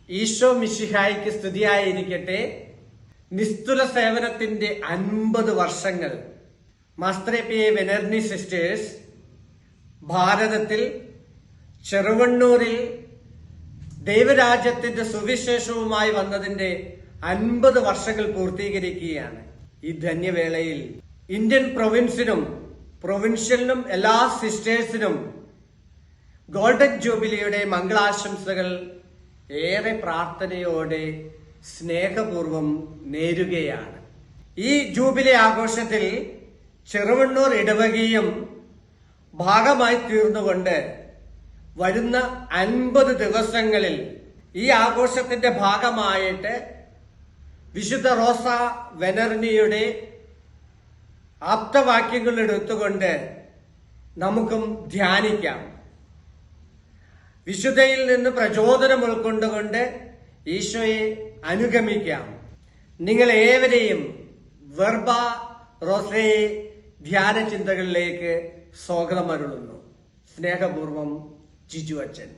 ഈശോ മിശിഹായിക്ക് സ്തുതിയായിരിക്കട്ടെ. നിസ്തുല സേവനത്തിന്റെ 50 വർഷങ്ങൾ മാസ്റ്റർ പി വെനർനി സിസ്റ്റേഴ്സ് ഭാരതത്തിൽ ചെറുവണ്ണൂരിൽ ദൈവരാജ്യത്തിന്റെ സുവിശേഷവുമായി വന്നതിന്റെ 50 വർഷങ്ങൾ പൂർത്തീകരിക്കുകയാണ്. ഈ ധന്യവേളയിൽ ഇന്ത്യൻ പ്രൊവിൻഷ്യലിനും എല്ലാ സിസ്റ്റേഴ്സിനും ഗോൾഡൻ ജൂബിലിയുടെ മംഗളാശംസകൾ ഏറെ പ്രാർത്ഥനയോടെ സ്നേഹപൂർവം നേരുകയാണ്. ഈ ജൂബിലി ആഘോഷത്തിൽ ചെറുവണ്ണൂർ ഇടവകയും ഭാഗമായി തീർന്നുകൊണ്ട് വരുന്ന 50 ദിവസങ്ങളിൽ ഈ ആഘോഷത്തിന്റെ ഭാഗമായിട്ട് വിശുദ്ധ റോസ വെനർനിയുടെ ആപ്തവാക്യങ്ങൾ എടുത്തുകൊണ്ട് നമുക്കും ധ്യാനിക്കാം. വിശുദ്ധയിൽ നിന്ന് പ്രചോദനം ഉൾക്കൊണ്ടുകൊണ്ട് ഈശോയെ അനുഗമിക്കാം. നിങ്ങൾ ഏവരെയും വെർബ റോസയെ ധ്യാന ചിന്തകളിലേക്ക് സ്വാഗതം അരുളുന്നു. സ്നേഹപൂർവം ജിജു അച്ഛൻ.